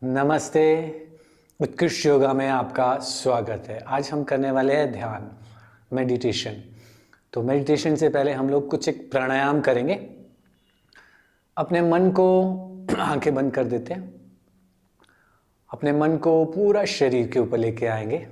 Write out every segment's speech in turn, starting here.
नमस्ते। उत्कृष्ट योगा में आपका स्वागत है। आज हम करने वाले हैं ध्यान, मेडिटेशन। तो मेडिटेशन से पहले हम लोग कुछ एक प्राणायाम करेंगे। अपने मन को आंखें बंद कर देते हैं। अपने मन को पूरा शरीर के ऊपर लेके आएंगे।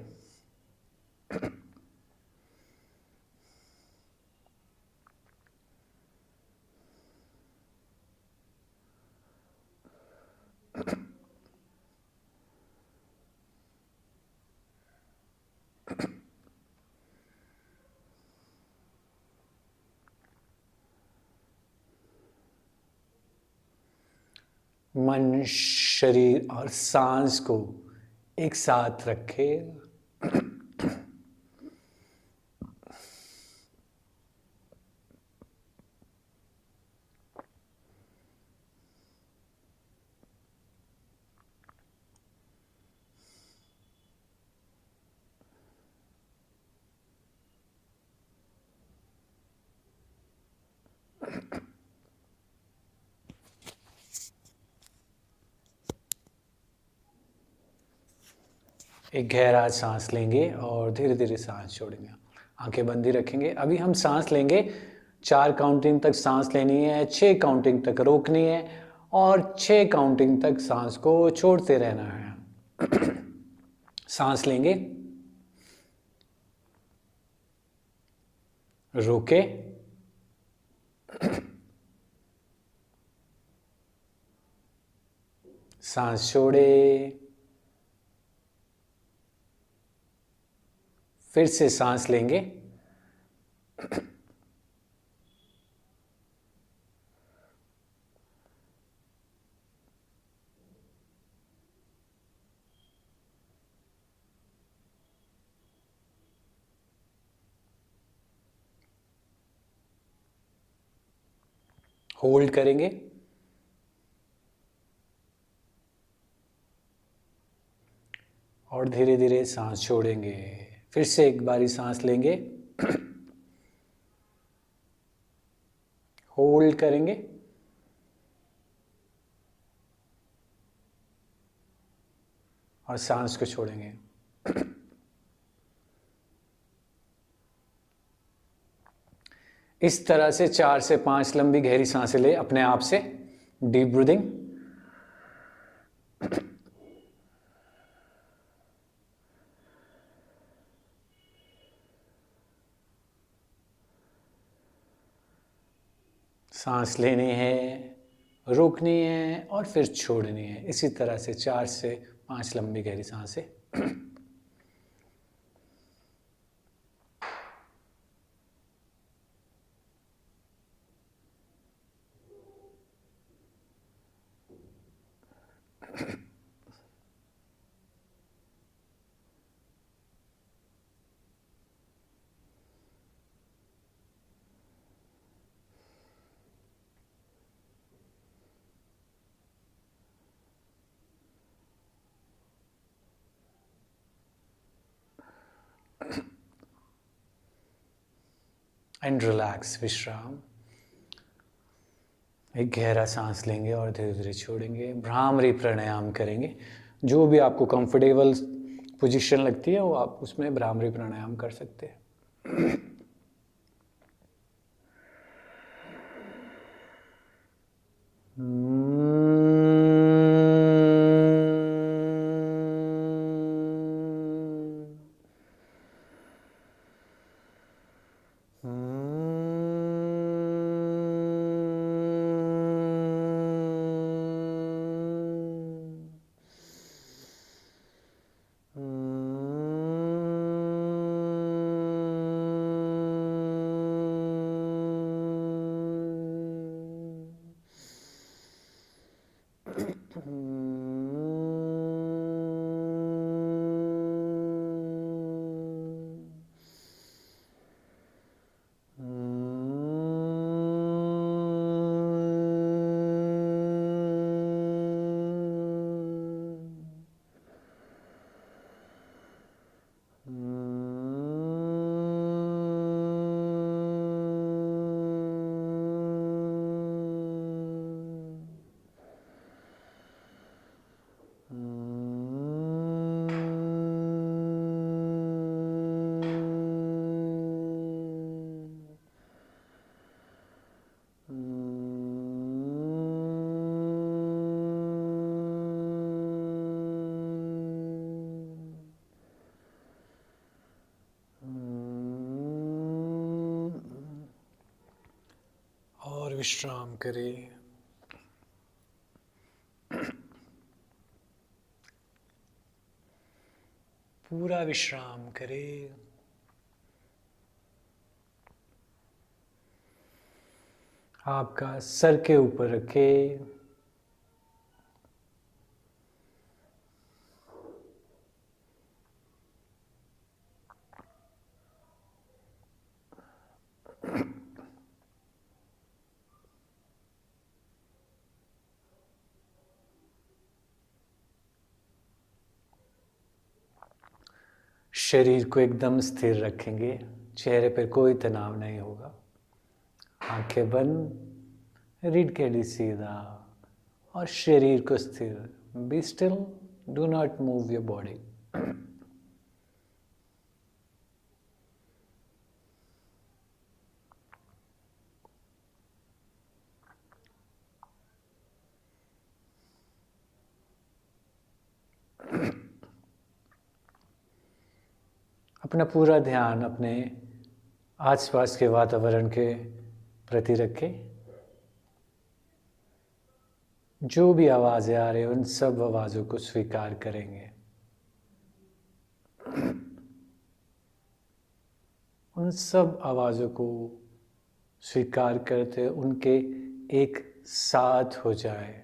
मन, शरीर और सांस को एक साथ रखें। एक गहरा सांस लेंगे और धीरे धीरे सांस छोड़ेंगे। आंखें बंद ही रखेंगे। अभी हम सांस लेंगे। 4 काउंटिंग तक सांस लेनी है, 6 काउंटिंग तक रोकनी है और 6 काउंटिंग तक सांस को छोड़ते रहना है। सांस लेंगे, रोके, सांस छोड़े, फिर से सांस लेंगे, होल्ड करेंगे और धीरे धीरे सांस छोड़ेंगे। फिर से एक बारी सांस लेंगे, होल्ड करेंगे और सांस को छोड़ेंगे। इस तरह से 4 से 5 लंबी गहरी सांसें ले अपने आप से। Deep breathing. सांस लेनी है, रोकनी है और फिर छोड़नी है। इसी तरह से 4 से 5 लंबी गहरी सांसें। एंड रिलैक्स, विश्राम। एक गहरा सांस लेंगे और धीरे धीरे छोड़ेंगे। भ्रामरी प्राणायाम करेंगे। जो भी आपको कंफर्टेबल पोजीशन लगती है वो आप उसमें भ्रामरी प्राणायाम कर सकते हैं। और विश्राम करें। पूरा विश्राम करें। आपका सर के ऊपर रखें। शरीर को एकदम स्थिर रखेंगे, चेहरे पर कोई तनाव नहीं होगा। आंखें बंद, रीढ़ की हड्डी सीधा और शरीर को स्थिर। Be still, do not move your body. अपना पूरा ध्यान अपने आसपास के वातावरण के प्रति रखें। जो भी आवाज़ें आ रही हैं उन सब आवाज़ों को स्वीकार करेंगे। उन सब आवाज़ों को स्वीकार करते उनके एक साथ हो जाए।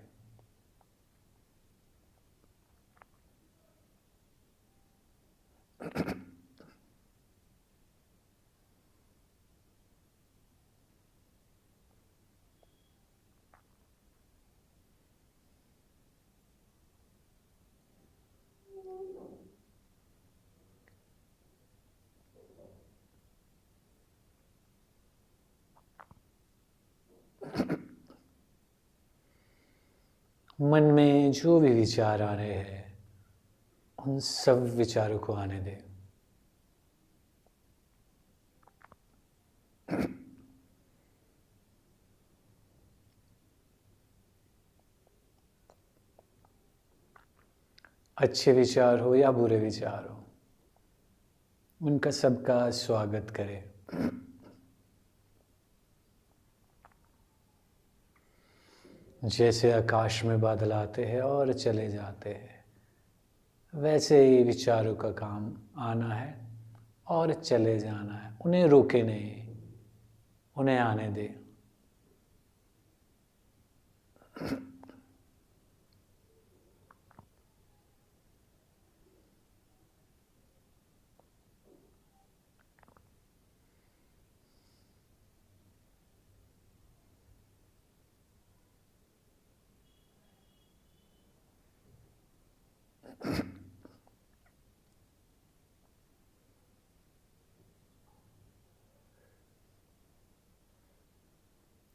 मन में जो भी विचार आ रहे हैं उन सब विचारों को आने दें। अच्छे विचार हो या बुरे विचार हो, उनका सबका स्वागत करें। जैसे आकाश में बादल आते हैं और चले जाते हैं, वैसे ही विचारों का काम आना है और चले जाना है। उन्हें रोके नहीं, उन्हें आने दें।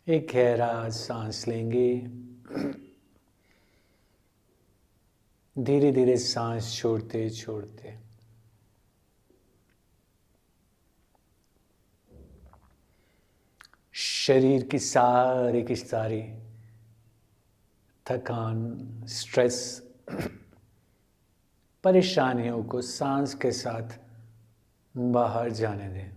एक गहरा सांस लेंगे। धीरे धीरे सांस छोड़ते छोड़ते शरीर की सारी थकान, स्ट्रेस, परेशानियों को सांस के साथ बाहर जाने दें।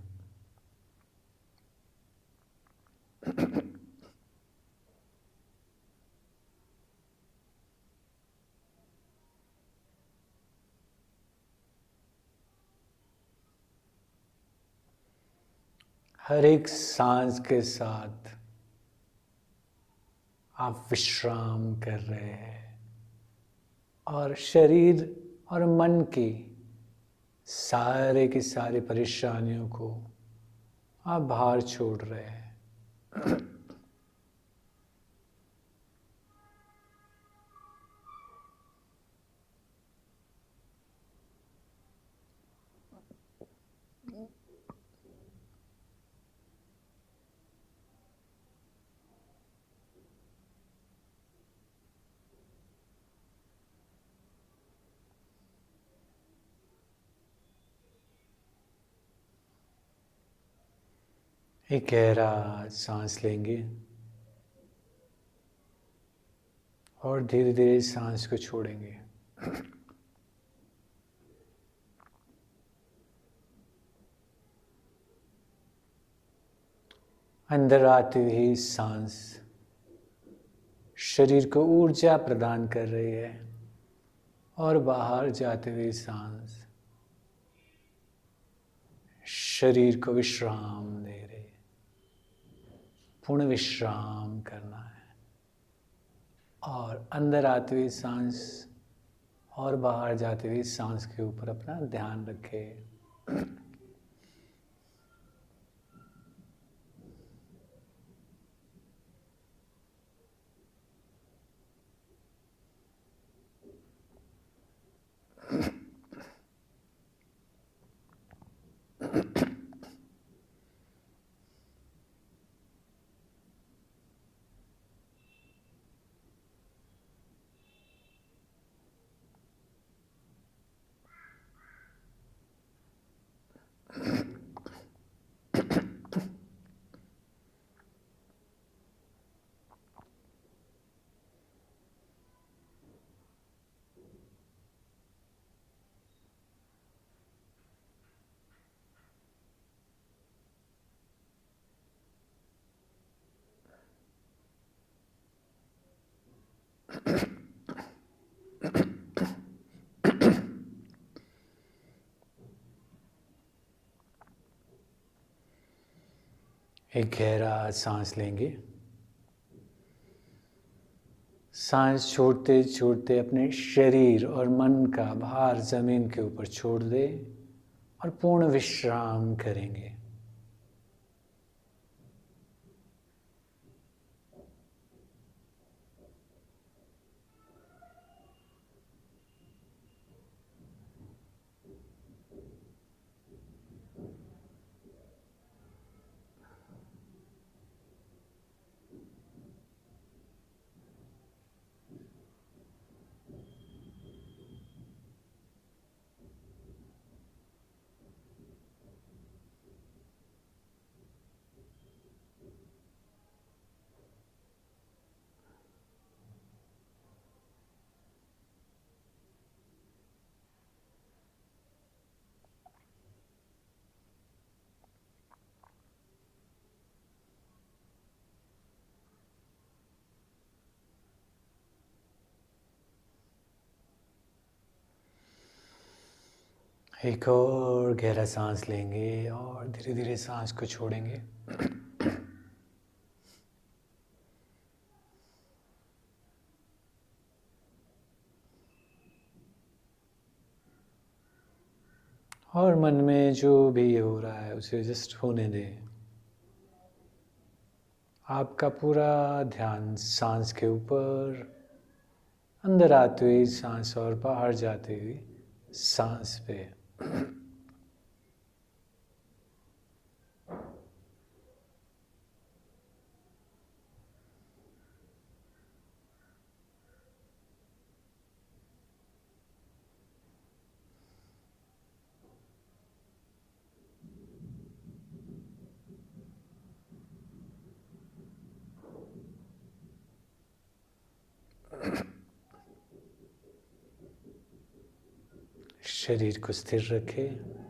हर एक सांस के साथ आप विश्राम कर रहे हैं और शरीर और मन की सारी परेशानियों को आप बाहर छोड़ रहे हैं। एक गहरा सांस लेंगे और धीरे धीरे सांस को छोड़ेंगे। अंदर आती हुई सांस शरीर को ऊर्जा प्रदान कर रही है और बाहर जाते हुए सांस शरीर को विश्राम दे रही है। पूर्ण विश्राम करना है और अंदर आती हुई सांस और बाहर जाती हुई सांस के ऊपर अपना ध्यान रखें। एक गहरा सांस लेंगे। सांस छोड़ते छोड़ते अपने शरीर और मन का भार जमीन के ऊपर छोड़ दे और पूर्ण विश्राम करेंगे। एक और गहरा सांस लेंगे और धीरे धीरे सांस को छोड़ेंगे। और मन में जो भी हो रहा है उसे जस्ट होने दें। आपका पूरा ध्यान सांस के ऊपर, अंदर आती हुई सांस और बाहर जाती हुई सांस पे। शरीर को स्थिर रखें।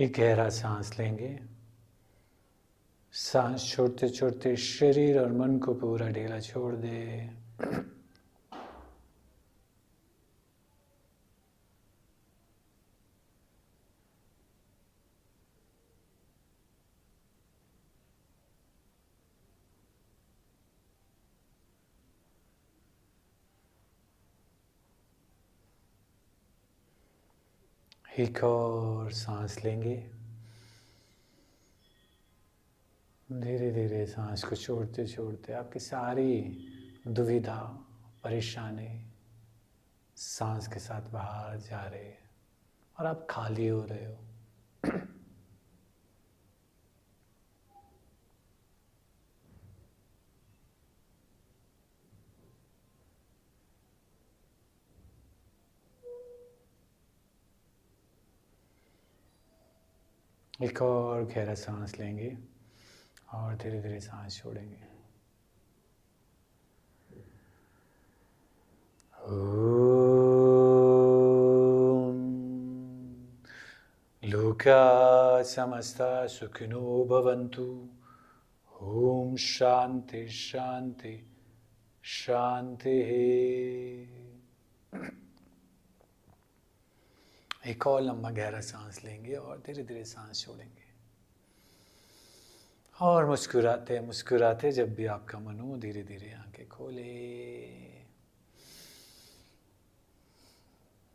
एक गहरा सांस लेंगे। सांस छोड़ते छोड़ते शरीर और मन को पूरा ढीला छोड़ दे। एक और सांस लेंगे, धीरे धीरे सांस को छोड़ते छोड़ते आपकी सारी दुविधा, परेशानी सांस के साथ बाहर जा रही है और आप खाली हो रहे हो। एक और गहरा सांस लेंगे और धीरे धीरे सांस छोड़ेंगे। लोका समस्ता सुखिनो भवन्तु। ओम शांति शांति शांति। एक और लंबा गहरा सांस लेंगे और धीरे धीरे सांस छोड़ेंगे। और मुस्कुराते मुस्कुराते जब भी आपका मन हो धीरे धीरे आंखें खोले।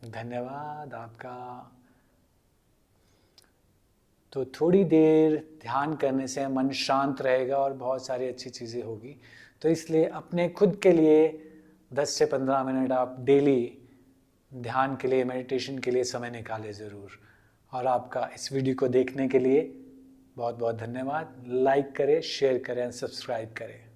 धन्यवाद आपका। तो थोड़ी देर ध्यान करने से मन शांत रहेगा और बहुत सारी अच्छी चीज़ें होगी। तो इसलिए अपने खुद के लिए 10 से 15 मिनट आप डेली ध्यान के लिए, मेडिटेशन के लिए समय निकालें ज़रूर। और आपका इस वीडियो को देखने के लिए बहुत बहुत धन्यवाद। लाइक करें, शेयर करें, सब्सक्राइब करें।